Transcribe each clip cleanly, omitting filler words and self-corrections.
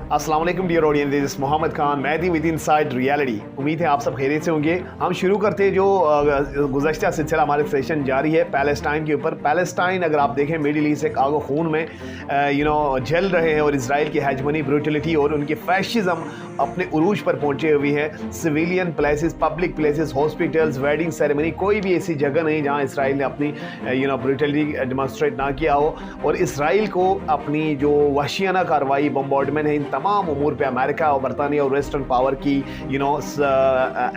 अस्सलाम वालेकुम dear audience, this is Mohammad Khan, मैं थी विद इनसाइड रियलिटी। उम्मीद है आप सब खैरियत से होंगे। हम शुरू करते हैं जो गुज़श्ता सिलसिला हमारे सेशन जारी है पैलेस्टाइन के ऊपर। पैलेस्टाइन अगर आप देखें मिडिल ईस्ट एक आगो खून में जल रहे हैं और इसराइल की हेजमनी ब्रूटलिटी और उनकी फैशिज्म अपने उरूज पर पहुंचे हुए हैं। Civilian places, public places, hospitals, wedding ceremony, कोई भी ऐसी जगह नहीं जहां इसराइल ने अपनी ब्रूटलिटी डेमोन्स्ट्रेट ना किया हो। और इसराइल को अपनी जो वहशियाना कार्रवाई, बम्बार्डमेंट है, इन तमाम उमूर पे अमेरिका और बरतानिया और वेस्टर्न पावर की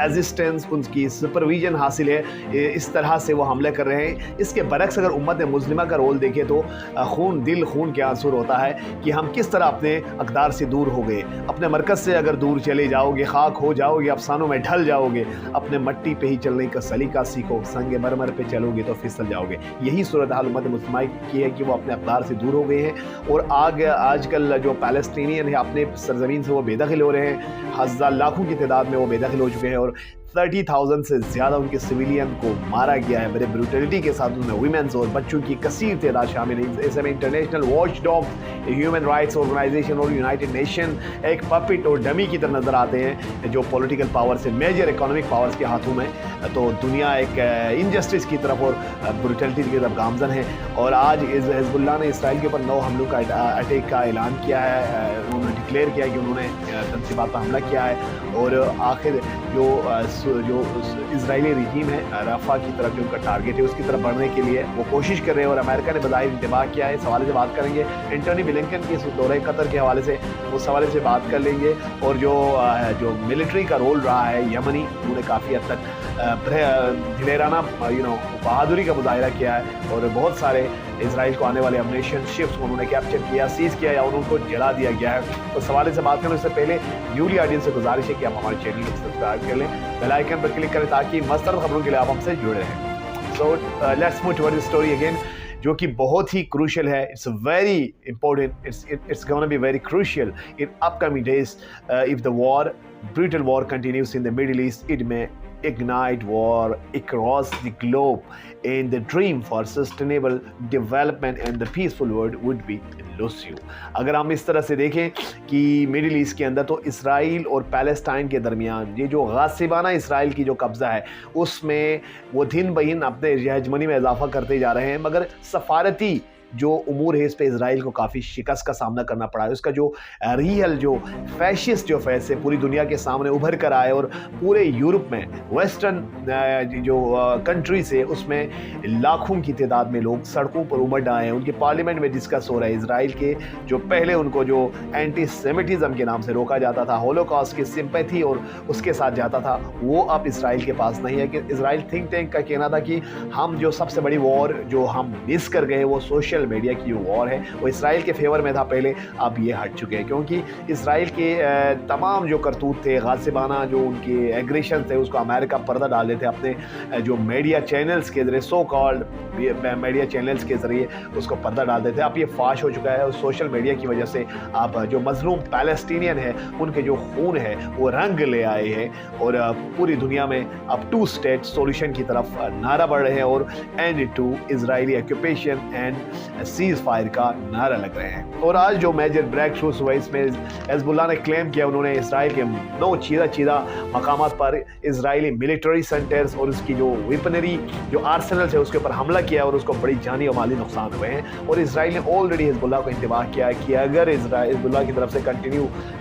एजिस्टेंस, उनकी सुपरविजन हासिल है। इस तरह से वो हमले कर रहे हैं। इसके बरक्स अगर उम्मत मुस्लिमा का रोल देखें तो खून के आंसू होता है कि हम किस तरह अपने अक़दार से दूर हो गए। अपने मरकज़ से अगर दूर चले जाओगे, खाक हो जाओगे, अफसानों में ढल जाओगे। अपने मट्टी पे ही चलने का सलीका सीखो, संगे मरमर पे चलोगे तो फिसल जाओगे। यही सूरत हाल उम्मत मुस्लिमा की है कि वो अपने अक़दार से दूर हो गए हैं। और आजकल जो पैलेस्टीनियन है अपने सरजमीन से वो बेदखल हो रहे हैं। हज़ार लाखों की तादाद में वो बेदखल हो चुके हैं और 30,000 से ज़्यादा उनके सिविलियन को मारा गया है। बड़े ब्रूटलिटी के साथ उनमें वुमेन्स और बच्चों की कसीर तादाद शामिल है। इसमें international watch dog, human rights organisation और यूनाइटेड नेशन एक पपिट और डमी की तरह नज़र आते हैं जो पॉलिटिकल पावर से, मेजर इकोनॉमिक पावर्स के हाथों में। तो दुनिया एक इनजस्टिस की तरफ और ब्रूटलिटी की तरफ गामजन है। और आज हिज़्बुल्लाह ने इसराइल के ऊपर 9 हमलों का अटैक का ऐलान किया है। उन्होंने डिक्लेयर किया कि उन्होंने तनसीबात पर हमला किया है। और आखिर जो इजरायली रजीम है रफ़ा की तरफ जो उनका टारगेट है उसकी तरफ बढ़ने के लिए वो कोशिश कर रहे हैं। और अमेरिका ने बज़ाहिर इंतबाह किया है। इस हवाले से बात करेंगे। एंटनी ब्लिंकन के दौरे कतर के हवाले से उस हवाले से बात कर लेंगे। और जो मिलिट्री का रोल रहा है यमनी, उन्होंने काफ़ी हद तक दिलेराना बहादुरी का मुजाहिरा किया है। और बहुत सारे इसराइल को आने वाले अमनेशन शिप्स को उन्होंने कैप्चर किया, सीज किया या उनको जला दिया गया है। उस हवाले से बात करने से पहले न्यूली ऑडियंस से गुजारिश है कि आप हमारे चैनल को सब्सक्राइब कर लें, बेल आइकन पर क्लिक करें ताकि मज़ीद खबरों के लिए आप हमसे जुड़े रहें। So let's move towards the story again, जो कि बहुत ही क्रूशियल है। It's very important, it's gonna be very crucial in upcoming days. If the war, brutal war continues in the Middle East, it may ignite war across the globe, and the dream for sustainable development and the peaceful world would be elusive. अगर हम इस तरह से देखें कि middle east के अंदर तो इसराइल और पैलेस्टाइन के दरमियान ये जो गासिबाना इसराइल की जो कब्ज़ा है उसमें वो दिन ब दिन अपने हेजमनी में इजाफा करते जा रहे हैं। मगर सफारती जो उमूर है इस पे इसराइल को काफ़ी शिकस्त का सामना करना पड़ा है। उसका जो रियल जो फैशिस्ट जो फेस है पूरी दुनिया के सामने उभर कर आए और पूरे यूरोप में वेस्टर्न जो कंट्री से उसमें लाखों की तादाद में लोग सड़कों पर उमड़ आए हैं। उनके पार्लियामेंट में डिस्कस हो रहा है इसराइल के जो पहले उनको जो एंटी सेमिटिज़म के नाम से रोका जाता था, होलोकॉस्ट की सिंपैथी और उसके साथ जाता था, वो अब इसराइल के पास नहीं है। कि इसराइल थिंक टैंक का कहना था कि हम जो सबसे बड़ी वॉर जो हम मिस कर गए वो सोशल मीडिया की जो वॉर है वो इसराइल के फेवर में था पहले, अब ये हट चुके हैं। क्योंकि इसराइल के तमाम जो करतूत थे, गासिबाना जो उनके एग्रेशन थे, उसको अमेरिका पर्दा डाल देते अपने जो मीडिया चैनल्स के ज़रिए, सो कॉल्ड मीडिया चैनल्स के ज़रिए उसको पर्दा डाल देते। अब ये फाश हो चुका है और सोशल मीडिया की वजह से अब जो मजलूम पैलेस्टीनियन है उनके जो खून है वो रंग ले आए हैं। और पूरी दुनिया में अब 2 स्टेट सॉल्यूशन की तरफ नारा बढ़ रहे हैं और and to Israeli occupation and cease fire का नारा लग रहे हैं। और आज जो मेजर ब्रेक थ्रूस हुआ इसमें हिज़्बुल्लाह ने क्लेम किया उन्होंने इसराइल के 9 चीदा मकामात पर इजरायली मिलिट्री सेंटर्स और उसकी जो वेपनरी जो आर्सेनल्स है उसके ऊपर हमला किया और उसको बड़ी जानी और माली नुकसान हुए हैं। और इसराइल ने ऑलरेडी हिज़्बुल्लाह को इंतबाह किया है कि अगर हिज़्बुल्लाह की तरफ से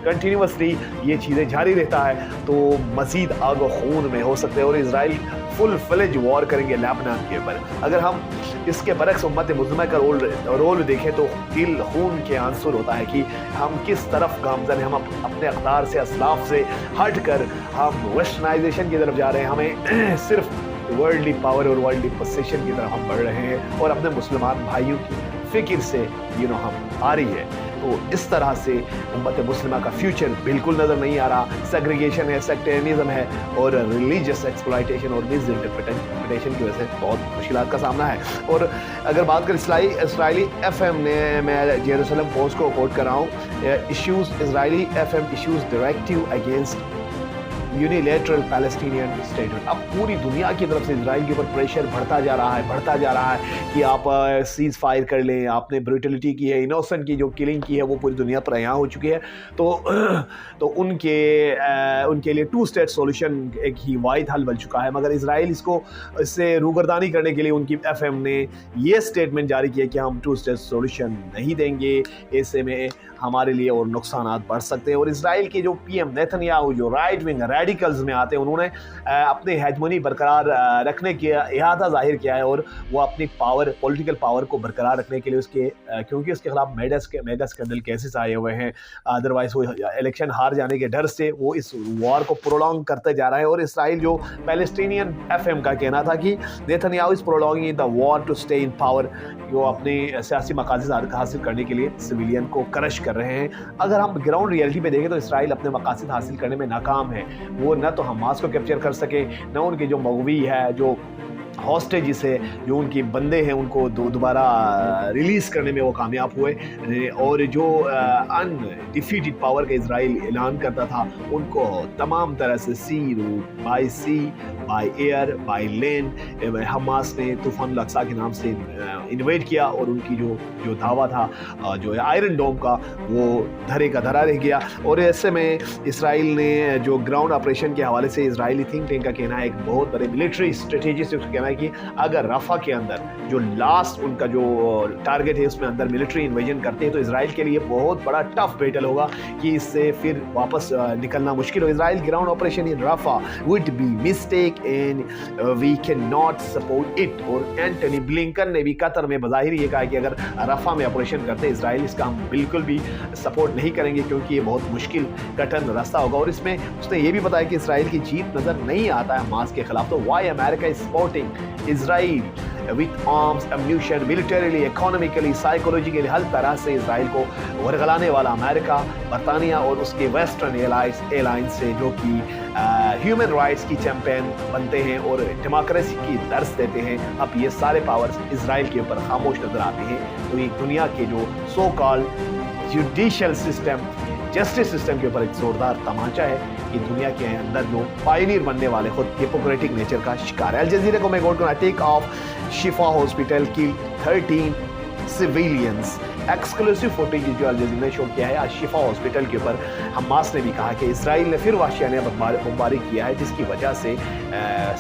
कंटिन्यूसली ये चीज़ें जारी रहता है तो मज़ीद आग खून में हो सकते हैं और इसराइल फुल फ्लेज वॉर करेंगे लेबनान के ऊपर। अगर हम इसके बरक्स उम्मत मुस्लिमा का रोल देखें तो दिल खून के आंसू होता है कि हम किस तरफ गामजन हैं। हम अपने अक़दार से, असलाफ से हट कर हम वेस्टर्नाइजेशन की तरफ जा रहे हैं। हमें सिर्फ वर्ल्डली पावर और वर्ल्डली पोसेशन की तरफ हम बढ़ रहे हैं और अपने मुसलमान भाइयों की फ़िक्र से हम आ रही है। तो इस तरह से उम्मत मुस्लिमा का फ्यूचर बिल्कुल नज़र नहीं आ रहा। सेग्रीगेशन है, सेक्टेरियनिज्म है और रिलीजियस एक्सप्लॉयटेशन और मिस इंटरप्रिटेशन की वजह से बहुत मुश्किलात का सामना है। और अगर बात करें इसराइली FM ने, मैं जेरूसलम पोस्ट को कोट कर रहा हूँ, issues Israeli FM issues directive against unilateral Palestinian statement. अब पूरी दुनिया की तरफ से इजराइल के ऊपर प्रेशर बढ़ता जा रहा है कि आप सीज फायर कर लें, आपने ब्रूटलिटी की है, इनोसेंट की जो किलिंग की है वो पूरी दुनिया पर यहाँ हो चुकी है। तो उनके लिए टू स्टेट सॉल्यूशन एक ही वाहिद हल बन चुका है, मगर इजराइल इससे रूगर्दानी करने के लिए उनकी एफएम ने ये स्टेटमेंट जारी किया कि हम टू स्टेट सॉल्यूशन नहीं देंगे, ऐसे में हमारे लिए और नुकसानात बढ़ सकते हैं। और इजराइल के जो पीएम नेतन्याहू जो राइट विंग रेडिकल्स में आते हैं, उन्होंने अपने हेजमनी बरकरार रखने की इरादा जाहिर किया है और वो अपनी पॉलिटिकल पावर को बरकरार रखने के लिए क्योंकि उसके खिलाफ मेगा स्कैंडल केसेस आए हुए हैं, अदरवाइज वो इलेक्शन हार जाने के डर से वो इस वॉर को प्रोलॉन्ग करते जा रहा है। और इसराइल जो पैलेस्टीनियन एफएम का कहना था कि Netanyahu is prolonging the war to stay in power, वो अपने सियासी मकासद हासिल करने के लिए सिविलियन को क्रश कर रहे हैं। अगर हम ग्राउंड रियलिटी पे देखें तो इसराइल अपने मकासद हासिल करने में नाकाम है। वो न तो हमास को कैप्चर कर सके, न उनके जो मगवी है, जो हॉस्टेजिस है, जो उनके बंदे हैं, उनको दोबारा रिलीज़ करने में वो कामयाब हुए, और जो अनडिफीटेड पावर का इजराइल ऐलान करता था उनको तमाम तरह से by sea by air by land Hamas ने तूफान अल-अक्सा के नाम से इन्वेट किया और उनकी जो दावा था जो आयरन डोम का वो धरे का धरा रह गया। और ऐसे में इसराइल ने जो ग्राउंड ऑपरेशन के हवाले से इजरायली थिंक टैंक का कहना है, एक बहुत बड़े मिलिट्री स्ट्रेटेजी से कहना है कि अगर रफा के अंदर जो लास्ट उनका जो टारगेट है उसमें अंदर मिलिट्री इन्वेजन करते हैं तो इसराइल के लिए बहुत बड़ा टफ बैटल होगा कि इससे फिर वापस निकलना मुश्किल हो। Israel ground operation in Rafah would be mistake and we can not support it. और एंटनी ब्लिंकन ने भी कतर में बज़ाहिर ये कहा कि अगर रफा में ऑपरेशन करते इसराइल, इसका हम बिल्कुल भी सपोर्ट नहीं करेंगे क्योंकि ये बहुत मुश्किल कठिन रास्ता होगा। और इसमें उसने ये भी बताया कि इसराइल की जीत नजर नहीं आता है हमास के खिलाफ, तो why America is supporting Israel with arms, ammunition, militarily, economically, psychologically, हर तरह से इसराइल को वरगलाने वाला अमेरिका, बरतानिया और उसके वेस्टर्न एलायंस से जो कि ह्यूमन राइट्स की चैंपियन बनते हैं और डेमोक्रेसी की दर्स देते हैं, अब ये सारे पावर्स इसराइल के ऊपर खामोश नजर आते हैं। तो ये दुनिया के जो so called judicial system, justice system के ऊपर एक जोरदार तमाचा है कि दुनिया के अंदर जो पायनियर बनने वाले खुद हिपोक्रेटिक नेचर का शिकार है। अल जजीरा को मैं गोट अटैक ऑफ शिफा हॉस्पिटल की 13 सिविलियंस, एक्सक्लूसिव फुटेज जो अल जजीरा ने शो किया है आज शिफा हॉस्पिटल के ऊपर। हमास ने भी कहा कि इसराइल ने फिर वहशियाना बमबारी किया है जिसकी वजह से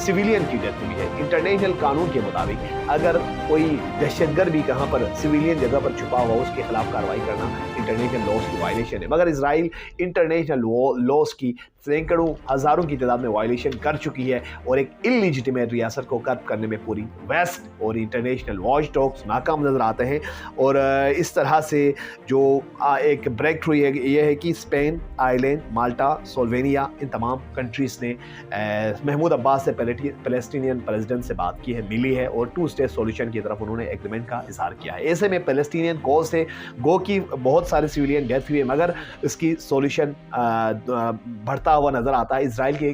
सिविलियन की डेथ हुई है। इंटरनेशनल कानून के मुताबिक अगर कोई दहशतगर्द भी कहाँ पर सिविलियन जगह पर छुपा हुआ उसके खिलाफ कार्रवाई करना इंटरनेशनल लॉज की वायलेशन है, मगर इसराइल इंटरनेशनल लॉज की सैकड़ों हज़ारों की तादाद में वायलेशन कर चुकी है और एक इलिजिटिमेट रियासत को कर्ब करने में पूरी वेस्ट और इंटरनेशनल वॉच डॉग्स नाकाम नजर आते हैं। और इस तरह से जो एक ब्रेक थ्रू ये है कि स्पेन, आयरलैंड, माल्टा, स्लोवेनिया, इन तमाम कंट्रीज़ ने महमूद अब्बास से पैलेस्टीनियन प्रेसिडेंट से बात की है, मिली है और टू स्टेट सॉल्यूशन की तरफ उन्होंने एग्रीमेंट का इजहार किया है। ऐसे में पैलेस्टीनियन कॉज से गो की बहुत सारे सिविलियन डेथ हुई है, मगर इसकी सॉल्यूशन बढ़ता हुआ नजर आता है। इसराइल के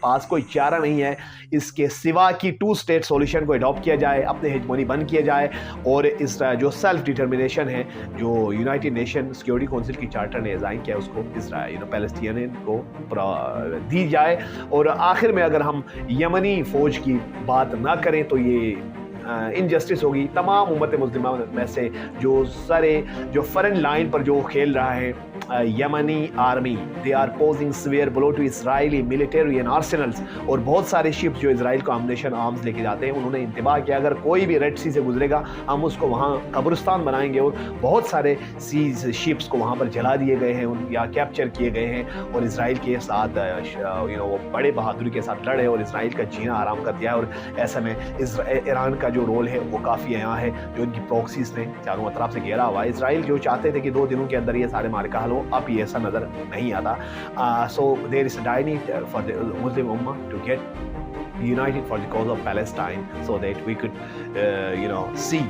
पास कोई चारा नहीं है इसके सिवा कि टू स्टेट सॉल्यूशन को अडॉप्ट किया जाए, अपने हेजमोनी बंद किया जाए और इस जो सेल्फ डिटर्मिनेशन है जो यूनाइटेड नेशन सिक्योरिटी काउंसिल की चार्टर ने डिज़ाइन किया उसको पैलेस्टीनियन को दी जाए। और आखिर में अगर हम यमनी फ़ौज की बात ना करें तो ये इनजस्टिस होगी तमाम उम्मत मुस्लिमा में से जो फ्रंट लाइन पर जो खेल रहा है Yemeni army, they are posing severe blow to Israeli military and arsenals. और बहुत सारे शिप्स जो इसराइल को अम्मुनिशन आर्म्स लेके जाते हैं उन्होंने इंतबाह किया अगर कोई भी रेड सी से गुजरेगा हम उसको वहाँ कब्रिस्तान बनाएंगे। और बहुत सारे सीज शिप्स को वहाँ पर जला दिए गए हैं या कैप्चर किए गए हैं और इसराइल के साथ वो बड़े बहादुरी के साथ लड़े और इसराइल का जीना आराम कर दिया। और ऐसे में ईरान का जो रोल है वो काफ़ी यहाँ है जो इनकी प्रॉक्सीज ने चारों तरफ से घेरा हुआ है। इसराइल जो चाहते थे कि 2 दिनों के अंदर ये सारे मार्का हल हो, अब ये ऐसा नज़र नहीं आता। So there is a dire need for the Muslim उम्मा to get united for the cause of Palestine so that we could see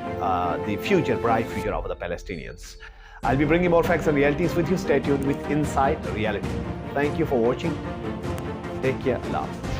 the bright future of the Palestinians. I'll be bringing more facts and realities with you. Stay tuned with Inside Reality. Thank you for watching. Take care. Love.